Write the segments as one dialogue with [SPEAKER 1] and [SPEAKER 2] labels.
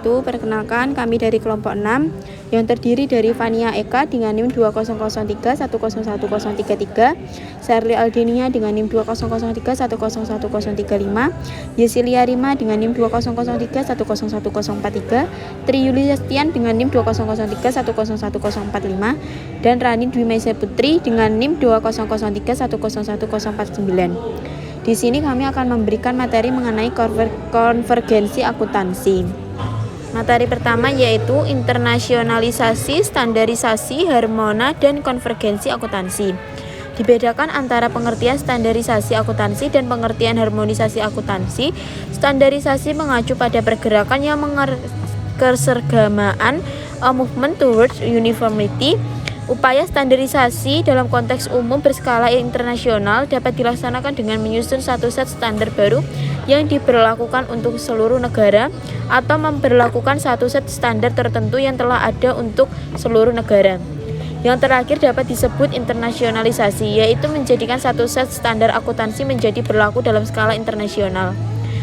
[SPEAKER 1] Perkenalkan, kami dari kelompok 6 yang terdiri dari Fania Eka dengan NIM 2003 101033, Sherly Aldenia dengan NIM 2003 101035, Yesilia Rima dengan NIM 2003 101043, Tri Yulistian dengan NIM 2003 101045, dan Rani Dwi Meisya Putri dengan NIM 2003 101049. Di sini kami akan memberikan materi mengenai konvergensi akuntansi. Materi pertama yaitu internasionalisasi, standarisasi, harmona, dan konvergensi akuntansi. Dibedakan antara pengertian standarisasi akuntansi dan pengertian harmonisasi akuntansi. Standarisasi mengacu pada pergerakan yang keseragamaan, a movement towards uniformity. Upaya standarisasi dalam konteks umum berskala internasional dapat dilaksanakan dengan menyusun satu set standar baru yang diberlakukan untuk seluruh negara atau memberlakukan satu set standar tertentu yang telah ada untuk seluruh negara. Yang terakhir dapat disebut internasionalisasi, yaitu menjadikan satu set standar akuntansi menjadi berlaku dalam skala internasional.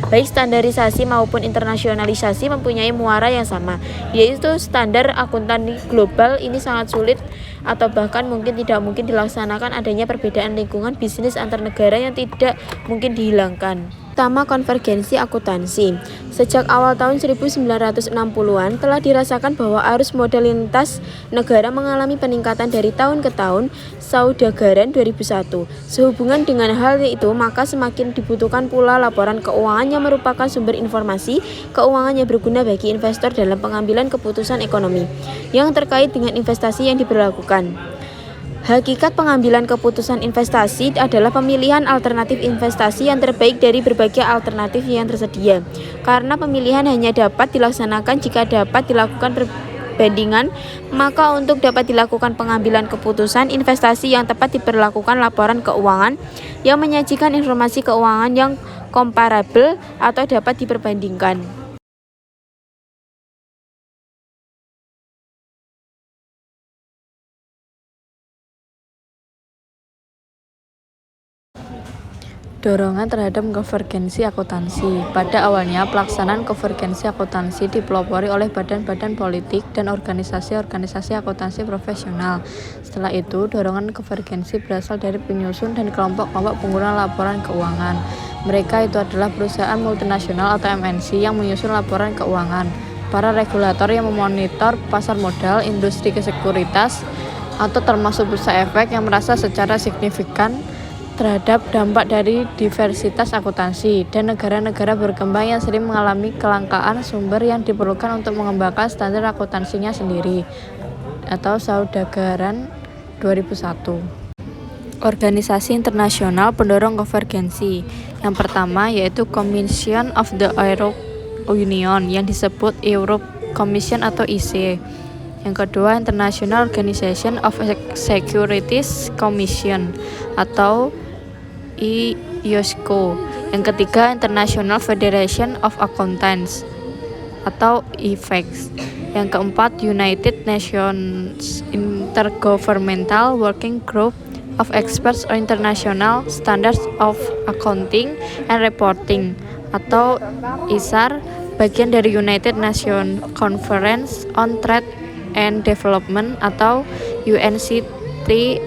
[SPEAKER 1] Baik standarisasi maupun internasionalisasi mempunyai muara yang sama, yaitu standar akuntansi global. Ini sangat sulit atau bahkan mungkin tidak mungkin dilaksanakan adanya perbedaan lingkungan bisnis antar negara yang tidak mungkin dihilangkan. Pertama, konvergensi akuntansi. Sejak awal tahun 1960-an telah dirasakan bahwa arus modal lintas negara mengalami peningkatan dari tahun ke tahun. Saudagaraan 2001. Sehubungan dengan hal itu, maka semakin dibutuhkan pula laporan keuangan yang merupakan sumber informasi keuangan yang berguna bagi investor dalam pengambilan keputusan ekonomi yang terkait dengan investasi yang diberlakukan. Hakikat pengambilan keputusan investasi adalah pemilihan alternatif investasi yang terbaik dari berbagai alternatif yang tersedia. Karena pemilihan hanya dapat dilaksanakan jika dapat dilakukan perbandingan, maka untuk dapat dilakukan pengambilan keputusan investasi yang tepat diperlakukan laporan keuangan yang menyajikan informasi keuangan yang komparabel atau dapat diperbandingkan.
[SPEAKER 2] Dorongan terhadap konvergensi akuntansi. Pada awalnya, pelaksanaan konvergensi akuntansi dipelopori oleh badan-badan politik dan organisasi-organisasi akuntansi profesional. Setelah itu, dorongan konvergensi berasal dari penyusun dan kelompok-kelompok pengguna laporan keuangan. Mereka itu adalah perusahaan multinasional atau MNC yang menyusun laporan keuangan, para regulator yang memonitor pasar modal, industri sekuritas, atau termasuk bursa efek yang merasa secara signifikan terhadap dampak dari diversitas akuntansi, dan negara-negara berkembang yang sering mengalami kelangkaan sumber yang diperlukan untuk mengembangkan standar akuntansinya sendiri, atau Saudagaraan 2001. Organisasi internasional pendorong konvergensi. Yang pertama yaitu Commission of the Europe Union yang disebut Europe Commission atau IC. Yang kedua, International Organization of Securities Commission atau IOSCO. Yang ketiga, International Federation of Accountants atau IFAC. Yang keempat, United Nations Intergovernmental Working Group of Experts on International Standards of Accounting and Reporting atau ISAR, bagian dari United Nations Conference on Trade and Development atau UNCTAD.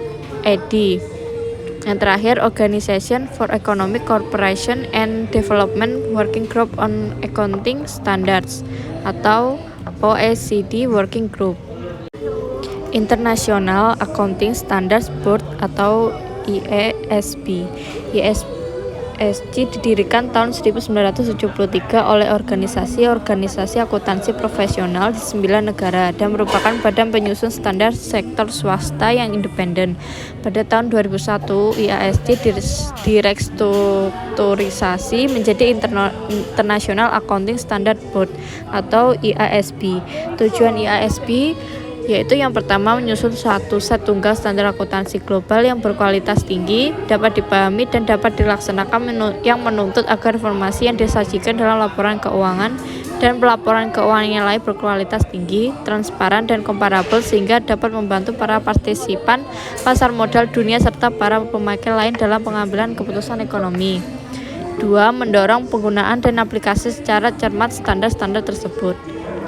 [SPEAKER 2] Yang terakhir, Organization for Economic Cooperation and Development Working Group on Accounting Standards atau OECD Working Group. International Accounting Standards Board atau IASB. IASB didirikan tahun 1973 oleh organisasi-organisasi akuntansi profesional di 9 negara dan merupakan badan penyusun standar sektor swasta yang independen. Pada tahun 2001, IASB direstrukturisasi menjadi International Accounting Standard Board atau IASB. Tujuan IASB yaitu yang pertama, menyusun satu set tunggal standar akuntansi global yang berkualitas tinggi, dapat dipahami dan dapat dilaksanakan, yang menuntut agar informasi yang disajikan dalam laporan keuangan dan pelaporan keuangan yang lain berkualitas tinggi, transparan dan komparabel sehingga dapat membantu para partisipan pasar modal dunia serta para pemakai lain dalam pengambilan keputusan ekonomi. 2. Mendorong penggunaan dan aplikasi secara cermat standar-standar tersebut.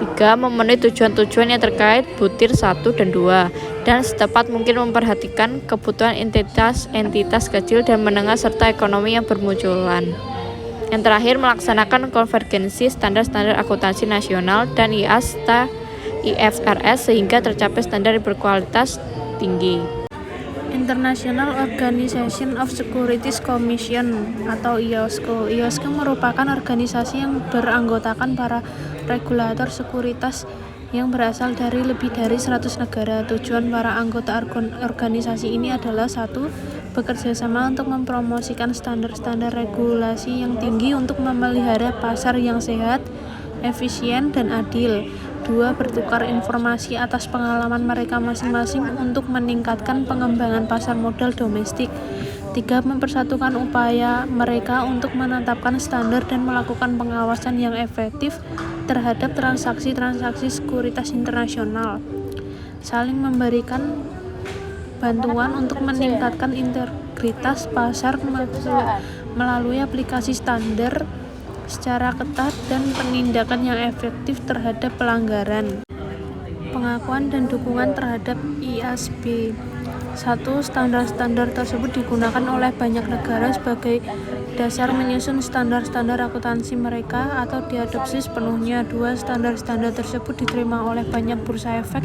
[SPEAKER 2] 3. Memenuhi tujuan-tujuan yang terkait butir 1 dan 2 dan setepat mungkin memperhatikan kebutuhan entitas kecil dan menengah serta ekonomi yang bermunculan. Yang terakhir, melaksanakan konvergensi standar-standar akuntansi nasional dan IFRS sehingga tercapai standar berkualitas tinggi.
[SPEAKER 1] International Organization of Securities Commission atau IOSCO. IOSCO merupakan organisasi yang beranggotakan para regulator sekuritas yang berasal dari lebih dari 100 negara. Tujuan para anggota organisasi ini adalah 1. Bekerja sama untuk mempromosikan standar-standar regulasi yang tinggi untuk memelihara pasar yang sehat, efisien, dan adil. 2. Bertukar informasi atas pengalaman mereka masing-masing untuk meningkatkan pengembangan pasar modal domestik. 3. Mempersatukan upaya mereka untuk menetapkan standar dan melakukan pengawasan yang efektif terhadap transaksi-transaksi sekuritas internasional. Saling memberikan bantuan untuk meningkatkan integritas pasar melalui aplikasi standar secara ketat dan penindakan yang efektif terhadap pelanggaran. Pengakuan dan dukungan terhadap IASB. 1. Standar-standar tersebut digunakan oleh banyak negara sebagai dasar menyusun standar-standar akuntansi mereka atau diadopsi sepenuhnya. 2. Standar-standar tersebut diterima oleh banyak bursa efek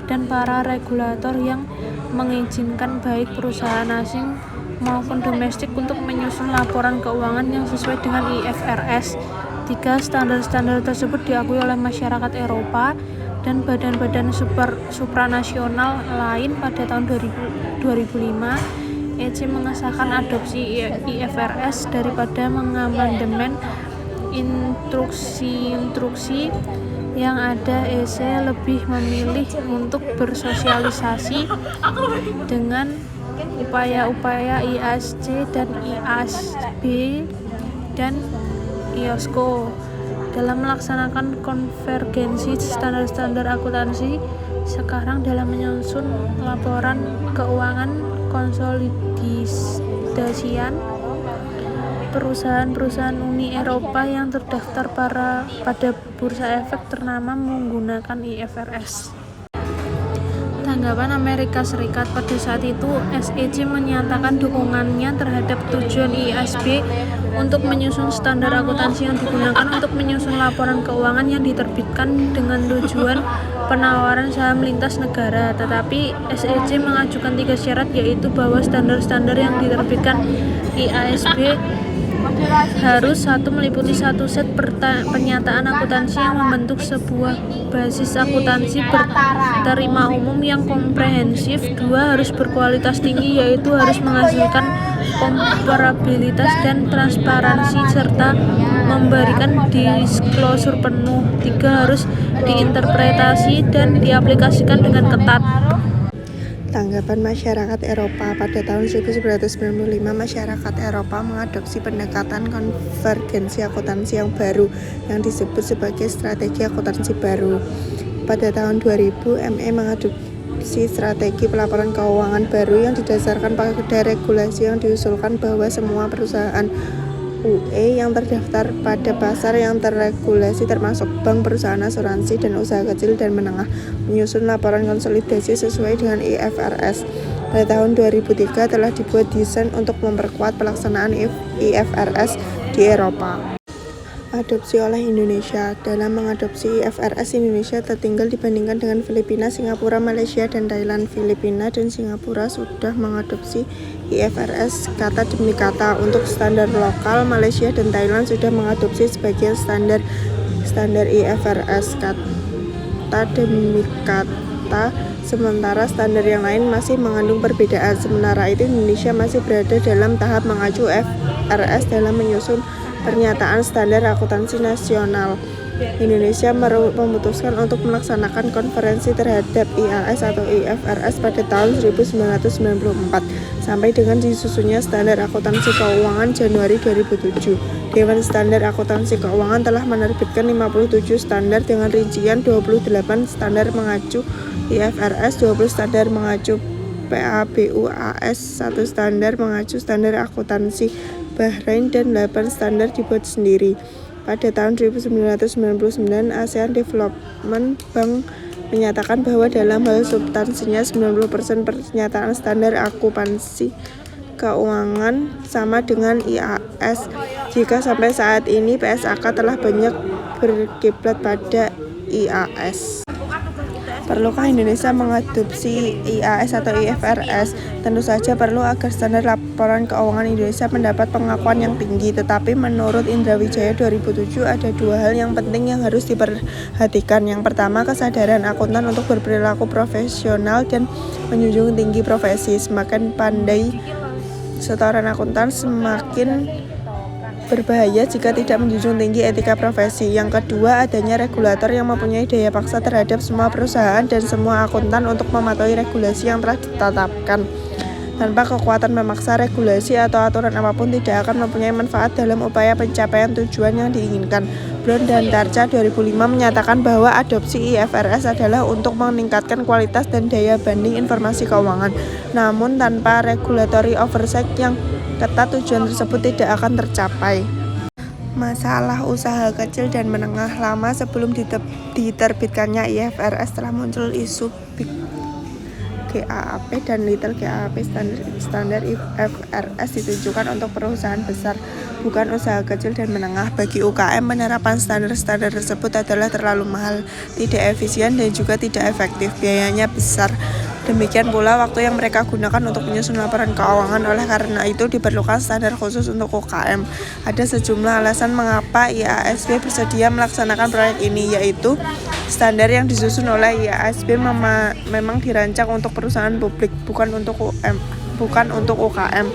[SPEAKER 1] dan para regulator yang mengizinkan baik perusahaan asing maupun domestik untuk menyusun laporan keuangan yang sesuai dengan IFRS. 3. Standar-standar tersebut diakui oleh masyarakat Eropa dan badan-badan supranasional lain pada tahun 2005. EC mengesahkan adopsi IFRS daripada mengamandemen instruksi yang ada. EC lebih memilih untuk bersosialisasi dengan upaya-upaya IASC dan IASB dan IOSCO dalam melaksanakan konvergensi standar-standar akuntansi sekarang dalam menyusun laporan keuangan konsolidasian perusahaan-perusahaan Uni Eropa yang terdaftar pada bursa efek ternama menggunakan IFRS. Tanggapan Amerika Serikat pada saat itu, SEC menyatakan dukungannya terhadap tujuan IASB untuk menyusun standar akuntansi yang digunakan untuk menyusun laporan keuangan yang diterbitkan dengan tujuan penawaran saham lintas negara. Tetapi SEC mengajukan 3 syarat, yaitu bahwa standar-standar yang diterbitkan IASB harus 1. Meliputi 1 set pernyataan akuntansi yang membentuk sebuah basis akuntansi berterima umum yang komprehensif. 2. Harus berkualitas tinggi, yaitu harus menghasilkan komparabilitas dan transparansi serta memberikan disclosure penuh. 3. Harus diinterpretasi dan diaplikasikan dengan ketat.
[SPEAKER 3] Tanggapan masyarakat Eropa. Pada tahun 1995, masyarakat Eropa mengadopsi pendekatan konvergensi akuntansi yang baru yang disebut sebagai strategi akuntansi baru. Pada tahun 2000, ME mengadopsi strategi pelaporan keuangan baru yang didasarkan pada regulasi yang diusulkan bahwa semua perusahaan UE yang terdaftar pada pasar yang terregulasi termasuk bank, perusahaan asuransi, dan usaha kecil dan menengah menyusun laporan konsolidasi sesuai dengan IFRS. Pada tahun 2003 telah dibuat desain untuk memperkuat pelaksanaan IFRS di Eropa. Adopsi oleh Indonesia. Dalam mengadopsi IFRS, Indonesia tertinggal dibandingkan dengan Filipina, Singapura, Malaysia, dan Thailand. Filipina dan Singapura sudah mengadopsi IFRS kata demi kata. Untuk standar lokal, Malaysia dan Thailand sudah mengadopsi sebagian standar IFRS kata demi kata, sementara standar yang lain masih mengandung perbedaan. Sementara itu, Indonesia masih berada dalam tahap mengacu IFRS dalam menyusun pernyataan standar akuntansi nasional. Indonesia memutuskan untuk melaksanakan konferensi terhadap IAS atau IFRS pada tahun 1994 sampai dengan disusunnya standar akuntansi keuangan Januari 2007. Dewan Standar Akuntansi Keuangan telah menerbitkan 57 standar dengan rincian 28 standar mengacu IFRS, 20 standar mengacu PABU-AS, 1 standar mengacu standar akuntansi Bahrain, dan 8 standar dibuat sendiri. Pada tahun 1999, ASEAN Development Bank menyatakan bahwa dalam hal substansinya 90% pernyataan standar akupansi keuangan sama dengan IAS. Jika sampai saat ini PSAK telah banyak berkiblat pada IAS. Perlukah Indonesia mengadopsi IAS atau IFRS? Tentu saja perlu agar standar laporan keuangan Indonesia mendapat pengakuan yang tinggi. Tetapi menurut Indra Wijaya 2007 ada dua hal yang penting yang harus diperhatikan. Yang pertama, kesadaran akuntan untuk berperilaku profesional dan menjunjung tinggi profesi. Semakin pandai setoran akuntan, semakin berbahaya jika tidak menjunjung tinggi etika profesi. Yang kedua, adanya regulator yang mempunyai daya paksa terhadap semua perusahaan dan semua akuntan untuk mematuhi regulasi yang telah ditetapkan. Tanpa kekuatan memaksa, regulasi atau aturan apapun tidak akan mempunyai manfaat dalam upaya pencapaian tujuan yang diinginkan. Brown dan Tarca 2005 menyatakan bahwa adopsi IFRS adalah untuk meningkatkan kualitas dan daya banding informasi keuangan. Namun tanpa regulatory oversight yang ketat, tujuan tersebut tidak akan tercapai. Masalah usaha kecil dan menengah. Lama sebelum diterbitkannya IFRS telah muncul isu Big GAAP dan Little GAAP. Standar IFRS ditujukan untuk perusahaan besar, bukan usaha kecil dan menengah. Bagi UKM, penerapan standar-standar tersebut adalah terlalu mahal, tidak efisien dan juga tidak efektif. Biayanya besar. Demikian pula waktu yang mereka gunakan untuk menyusun laporan keuangan. Oleh karena itu diperlukan standar khusus untuk UKM. Ada sejumlah alasan mengapa IASB bersedia melaksanakan proyek ini, yaitu standar yang disusun oleh IASB memang dirancang untuk perusahaan publik, bukan untuk UKM.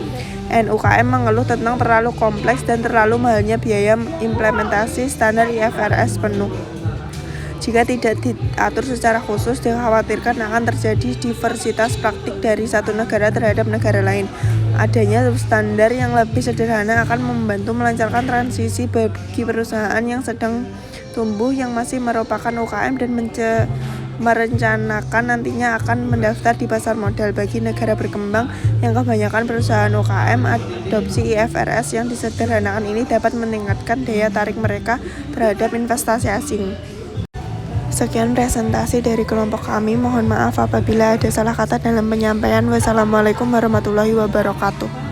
[SPEAKER 3] UKM mengeluh tentang terlalu kompleks dan terlalu mahalnya biaya implementasi standar IFRS penuh. Jika tidak diatur secara khusus, dikhawatirkan akan terjadi diversitas praktik dari satu negara terhadap negara lain. Adanya standar yang lebih sederhana akan membantu melancarkan transisi bagi perusahaan yang sedang tumbuh yang masih merupakan UKM dan merencanakan nantinya akan mendaftar di pasar modal. Bagi negara berkembang yang kebanyakan perusahaan UKM, adopsi IFRS yang disederhanakan ini dapat meningkatkan daya tarik mereka terhadap investasi asing. Sekian presentasi dari kelompok kami. Mohon maaf apabila ada salah kata dalam penyampaian. Wassalamualaikum warahmatullahi wabarakatuh.